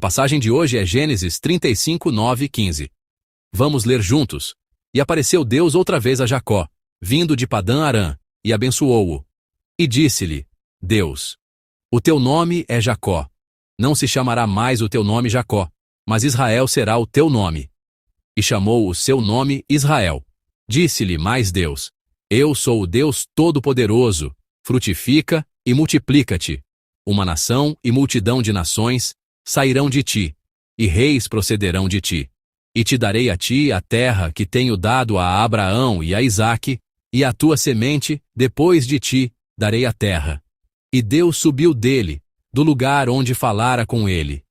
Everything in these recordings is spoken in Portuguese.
passagem de hoje é Gênesis 35, 9 e 15. Vamos ler juntos. E apareceu Deus outra vez a Jacó, vindo de Padã-Arã, e abençoou-o. E disse-lhe, Deus: o teu nome é Jacó. Não se chamará mais o teu nome Jacó, mas Israel será o teu nome. E chamou o seu nome Israel. Disse-lhe mais Deus: eu sou o Deus Todo-Poderoso, frutifica e multiplica-te. Uma nação e multidão de nações sairão de ti, e reis procederão de ti. E te darei a ti a terra que tenho dado a Abraão e a Isaque, e a tua semente, depois de ti, darei a terra. E Deus subiu dele, do lugar onde falara com ele.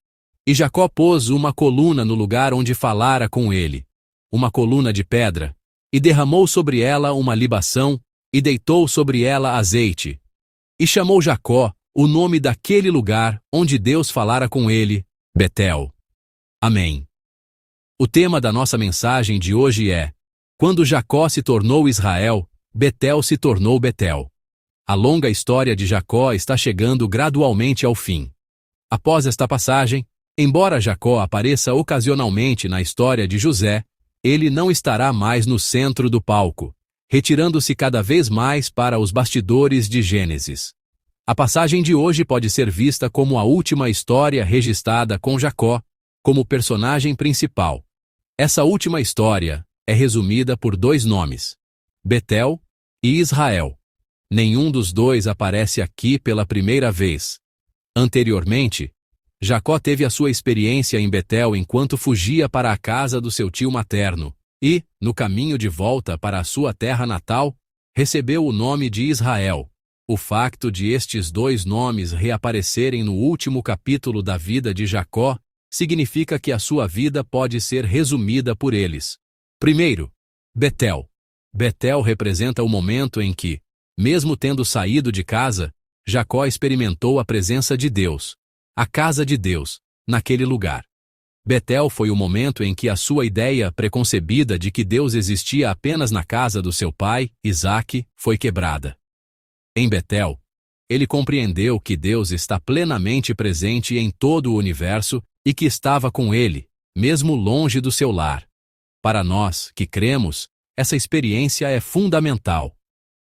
E Jacó pôs uma coluna no lugar onde falara com ele, uma coluna de pedra, e derramou sobre ela uma libação, e deitou sobre ela azeite. E chamou Jacó o nome daquele lugar onde Deus falara com ele, Betel. Amém. O tema da nossa mensagem de hoje é: quando Jacó se tornou Israel, Betel se tornou Betel. A longa história de Jacó está chegando gradualmente ao fim. Após esta passagem, embora Jacó apareça ocasionalmente na história de José, ele não estará mais no centro do palco, retirando-se cada vez mais para os bastidores de Gênesis. A passagem de hoje pode ser vista como a última história registrada com Jacó como personagem principal. Essa última história é resumida por dois nomes: Betel e Israel. Nenhum dos dois aparece aqui pela primeira vez. Anteriormente, Jacó teve a sua experiência em Betel enquanto fugia para a casa do seu tio materno e, no caminho de volta para a sua terra natal, recebeu o nome de Israel. O facto de estes dois nomes reaparecerem no último capítulo da vida de Jacó significa que a sua vida pode ser resumida por eles. Primeiro, Betel. Betel representa o momento em que, mesmo tendo saído de casa, Jacó experimentou a presença de Deus, a casa de Deus, naquele lugar. Betel foi o momento em que a sua ideia preconcebida de que Deus existia apenas na casa do seu pai, Isaque, foi quebrada. Em Betel, ele compreendeu que Deus está plenamente presente em todo o universo e que estava com ele, mesmo longe do seu lar. Para nós, que cremos, essa experiência é fundamental.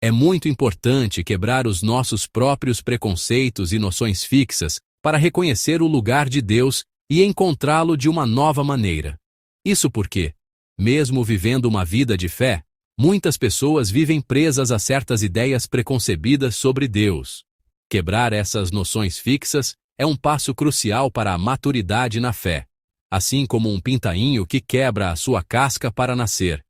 É muito importante quebrar os nossos próprios preconceitos e noções fixas para reconhecer o lugar de Deus e encontrá-lo de uma nova maneira. Isso porque, mesmo vivendo uma vida de fé, muitas pessoas vivem presas a certas ideias preconcebidas sobre Deus. Quebrar essas noções fixas é um passo crucial para a maturidade na fé, assim como um pintainho que quebra a sua casca para nascer.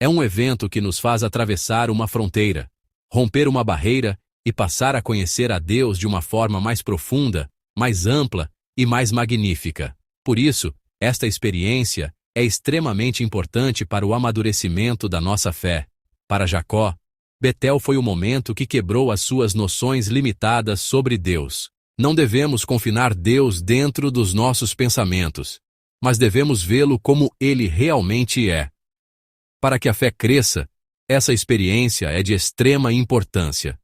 É um evento que nos faz atravessar uma fronteira, romper uma barreira e passar a conhecer a Deus de uma forma mais profunda, mais ampla e mais magnífica. Por isso, esta experiência é extremamente importante para o amadurecimento da nossa fé. Para Jacó, Betel foi o momento que quebrou as suas noções limitadas sobre Deus. Não devemos confinar Deus dentro dos nossos pensamentos, mas devemos vê-lo como ele realmente é. Para que a fé cresça, essa experiência é de extrema importância.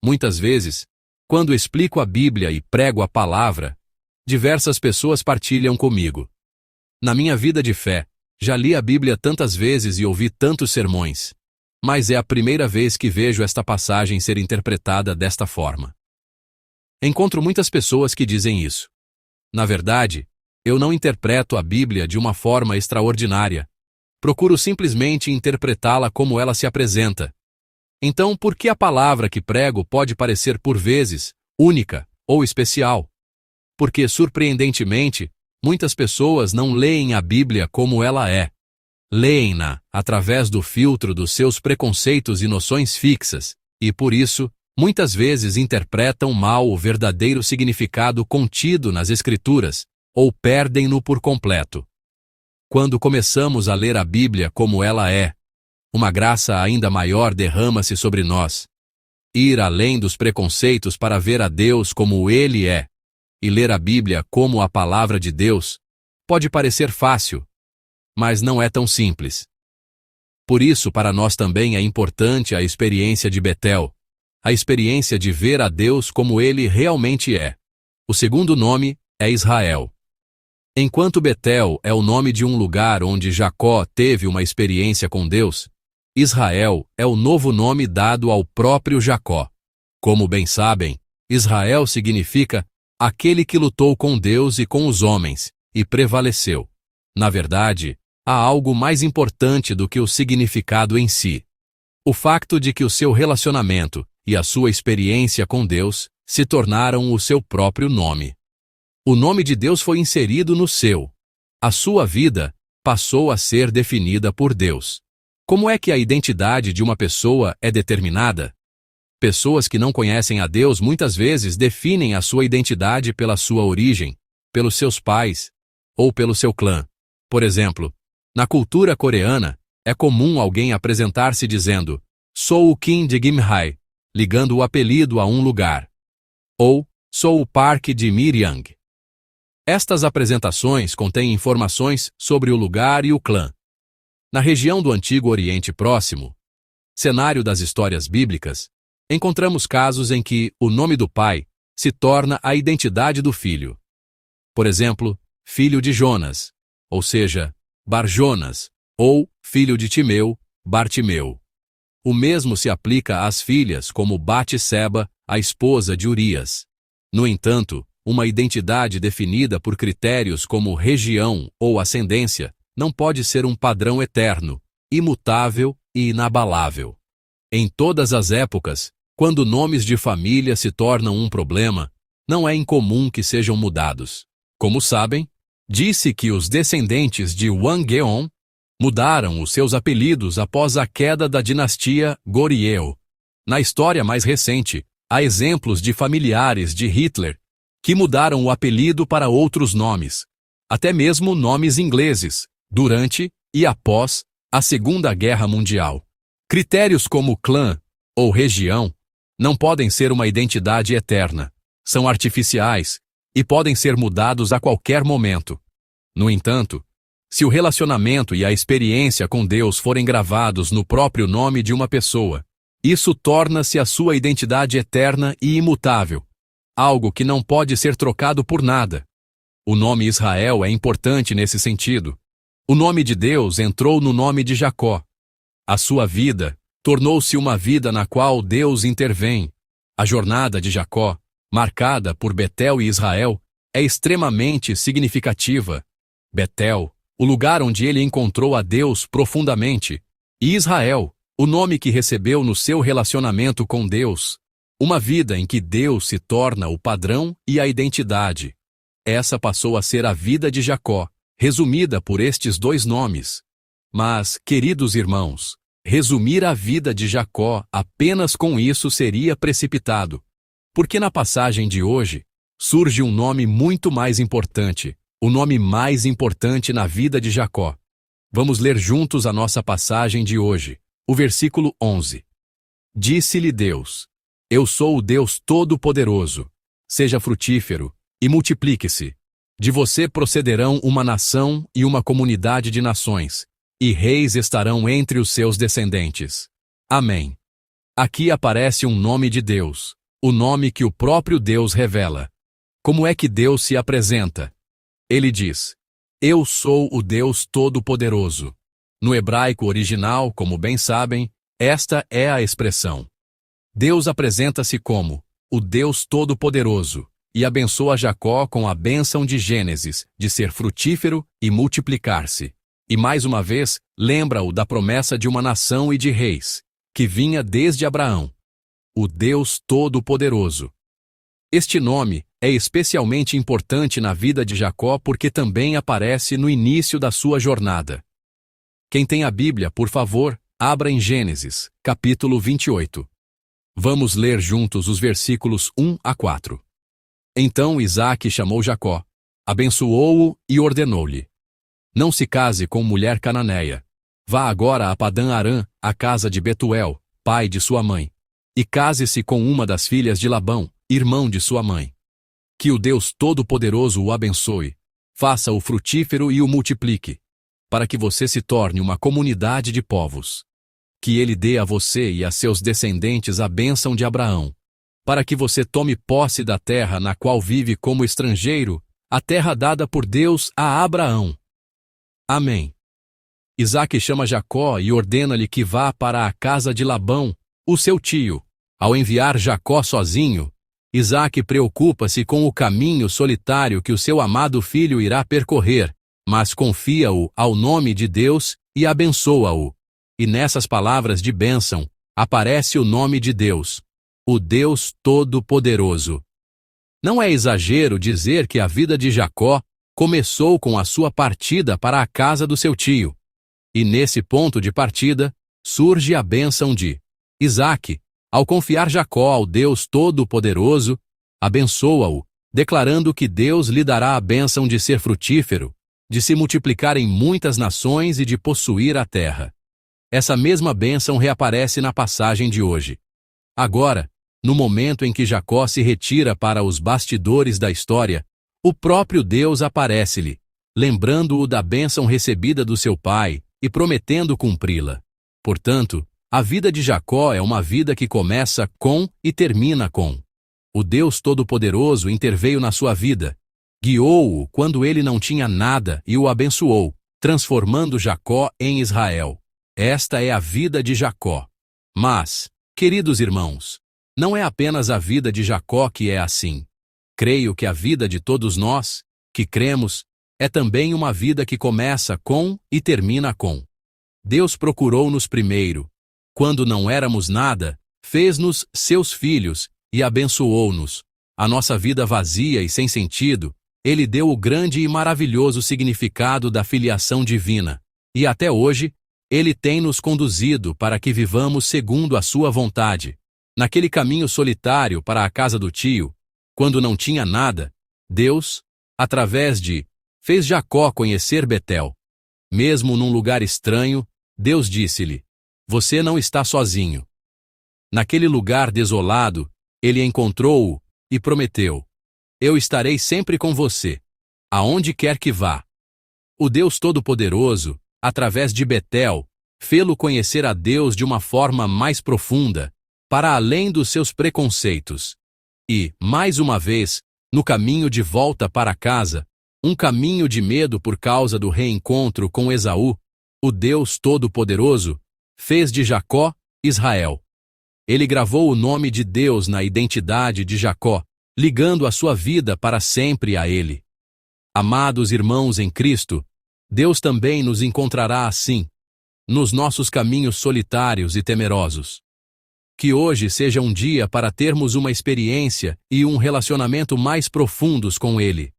Muitas vezes, quando explico a Bíblia e prego a palavra, diversas pessoas partilham comigo: na minha vida de fé, já li a Bíblia tantas vezes e ouvi tantos sermões, mas é a primeira vez que vejo esta passagem ser interpretada desta forma. Encontro muitas pessoas que dizem isso. Na verdade, eu não interpreto a Bíblia de uma forma extraordinária. Procuro simplesmente interpretá-la como ela se apresenta. Então, por que a palavra que prego pode parecer por vezes única ou especial? Porque, surpreendentemente, muitas pessoas não leem a Bíblia como ela é. Leem-na através do filtro dos seus preconceitos e noções fixas, e por isso, muitas vezes interpretam mal o verdadeiro significado contido nas Escrituras, ou perdem-no por completo. Quando começamos a ler a Bíblia como ela é, uma graça ainda maior derrama-se sobre nós. Ir além dos preconceitos para ver a Deus como Ele é, e ler a Bíblia como a palavra de Deus, pode parecer fácil, mas não é tão simples. Por isso, para nós também é importante a experiência de Betel, a experiência de ver a Deus como Ele realmente é. O segundo nome é Israel. Enquanto Betel é o nome de um lugar onde Jacó teve uma experiência com Deus, Israel é o novo nome dado ao próprio Jacó. Como bem sabem, Israel significa aquele que lutou com Deus e com os homens, e prevaleceu. Na verdade, há algo mais importante do que o significado em si. O facto de que o seu relacionamento e a sua experiência com Deus se tornaram o seu próprio nome. O nome de Deus foi inserido no seu. A sua vida passou a ser definida por Deus. Como é que a identidade de uma pessoa é determinada? Pessoas que não conhecem a Deus muitas vezes definem a sua identidade pela sua origem, pelos seus pais ou pelo seu clã. Por exemplo, na cultura coreana, é comum alguém apresentar-se dizendo: "Sou o Kim de Gimhae", ligando o apelido a um lugar. Ou, "Sou o Park de Miryang". Estas apresentações contêm informações sobre o lugar e o clã. Na região do Antigo Oriente Próximo, cenário das histórias bíblicas, encontramos casos em que o nome do pai se torna a identidade do filho. Por exemplo, filho de Jonas, ou seja, Bar-Jonas, ou filho de Timeu, Bartimeu. O mesmo se aplica às filhas como Batseba, a esposa de Urias. No entanto, uma identidade definida por critérios como região ou ascendência não pode ser um padrão eterno, imutável e inabalável. Em todas as épocas, quando nomes de família se tornam um problema, não é incomum que sejam mudados. Como sabem, disse que os descendentes de Wang-geon mudaram os seus apelidos após a queda da dinastia Goryeo. Na história mais recente, há exemplos de familiares de Hitler que mudaram o apelido para outros nomes, até mesmo nomes ingleses, durante e após a Segunda Guerra Mundial. Critérios como clã ou região não podem ser uma identidade eterna, são artificiais e podem ser mudados a qualquer momento. No entanto, se o relacionamento e a experiência com Deus forem gravados no próprio nome de uma pessoa, isso torna-se a sua identidade eterna e imutável, algo que não pode ser trocado por nada. O nome Israel é importante nesse sentido. O nome de Deus entrou no nome de Jacó. A sua vida tornou-se uma vida na qual Deus intervém. A jornada de Jacó, marcada por Betel e Israel, é extremamente significativa. Betel, o lugar onde ele encontrou a Deus profundamente, e Israel, o nome que recebeu no seu relacionamento com Deus. Uma vida em que Deus se torna o padrão e a identidade. Essa passou a ser a vida de Jacó, resumida por estes dois nomes. Mas, queridos irmãos, resumir a vida de Jacó apenas com isso seria precipitado. Porque na passagem de hoje, surge um nome muito mais importante, o nome mais importante na vida de Jacó. Vamos ler juntos a nossa passagem de hoje, o versículo 11. Disse-lhe Deus: "Eu sou o Deus Todo-Poderoso. Seja frutífero e multiplique-se. De você procederão uma nação e uma comunidade de nações, e reis estarão entre os seus descendentes." Amém. Aqui aparece um nome de Deus, o nome que o próprio Deus revela. Como é que Deus se apresenta? Ele diz: "Eu sou o Deus Todo-Poderoso." No hebraico original, como bem sabem, esta é a expressão. Deus apresenta-se como o Deus Todo-Poderoso e abençoa Jacó com a bênção de Gênesis, de ser frutífero e multiplicar-se. E mais uma vez, lembra-o da promessa de uma nação e de reis, que vinha desde Abraão. O Deus Todo-Poderoso. Este nome é especialmente importante na vida de Jacó porque também aparece no início da sua jornada. Quem tem a Bíblia, por favor, abra em Gênesis, capítulo 28. Vamos ler juntos os versículos 1 a 4. Então Isaque chamou Jacó, abençoou-o e ordenou-lhe: "Não se case com mulher cananeia. Vá agora a Padã-Arã, a casa de Betuel, pai de sua mãe, e case-se com uma das filhas de Labão, irmão de sua mãe. Que o Deus Todo-Poderoso o abençoe, faça-o frutífero e o multiplique, para que você se torne uma comunidade de povos. Que ele dê a você e a seus descendentes a bênção de Abraão, para que você tome posse da terra na qual vive como estrangeiro, a terra dada por Deus a Abraão. Amém. Isaque chama Jacó e ordena-lhe que vá para a casa de Labão, o seu tio. Ao enviar Jacó sozinho, Isaque preocupa-se com o caminho solitário que o seu amado filho irá percorrer, mas confia-o ao nome de Deus e abençoa-o. E nessas palavras de bênção, aparece o nome de Deus, o Deus Todo-Poderoso. Não é exagero dizer que a vida de Jacó começou com a sua partida para a casa do seu tio. E nesse ponto de partida, surge a bênção de Isaque, ao confiar Jacó ao Deus Todo-Poderoso, abençoa-o, declarando que Deus lhe dará a bênção de ser frutífero, de se multiplicar em muitas nações e de possuir a terra. Essa mesma bênção reaparece na passagem de hoje. Agora, no momento em que Jacó se retira para os bastidores da história, o próprio Deus aparece-lhe, lembrando-o da bênção recebida do seu pai e prometendo cumpri-la. Portanto, a vida de Jacó é uma vida que começa com e termina com. O Deus Todo-Poderoso interveio na sua vida, guiou-o quando ele não tinha nada e o abençoou, transformando Jacó em Israel. Esta é a vida de Jacó. Mas, queridos irmãos, não é apenas a vida de Jacó que é assim. Creio que a vida de todos nós, que cremos, é também uma vida que começa com e termina com. Deus procurou-nos primeiro. Quando não éramos nada, fez-nos seus filhos e abençoou-nos. A nossa vida vazia e sem sentido, Ele deu o grande e maravilhoso significado da filiação divina. E até hoje, Ele tem nos conduzido para que vivamos segundo a sua vontade. Naquele caminho solitário para a casa do tio, quando não tinha nada, Deus, através de, fez Jacó conhecer Betel. Mesmo num lugar estranho, Deus disse-lhe: você não está sozinho. Naquele lugar desolado, Ele encontrou-o e prometeu: eu estarei sempre com você, aonde quer que vá. O Deus Todo-Poderoso, através de Betel, fê-lo conhecer a Deus de uma forma mais profunda, para além dos seus preconceitos. E, mais uma vez, no caminho de volta para casa, um caminho de medo por causa do reencontro com Esaú, o Deus Todo-Poderoso fez de Jacó Israel. Ele gravou o nome de Deus na identidade de Jacó, ligando a sua vida para sempre a Ele. Amados irmãos em Cristo, Deus também nos encontrará assim, nos nossos caminhos solitários e temerosos. Que hoje seja um dia para termos uma experiência e um relacionamento mais profundos com Ele.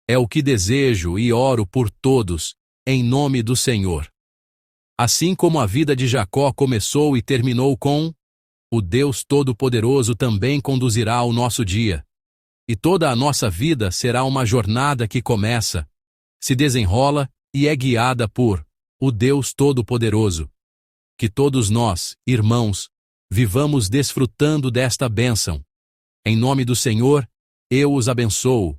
É o que desejo e oro por todos, em nome do Senhor. Assim como a vida de Jacó começou e terminou com, o Deus Todo-Poderoso também conduzirá o nosso dia. E toda a nossa vida será uma jornada que começa, se desenrola e é guiada por o Deus Todo-Poderoso. Que todos nós, irmãos, vivamos desfrutando desta bênção. Em nome do Senhor, eu os abençoo.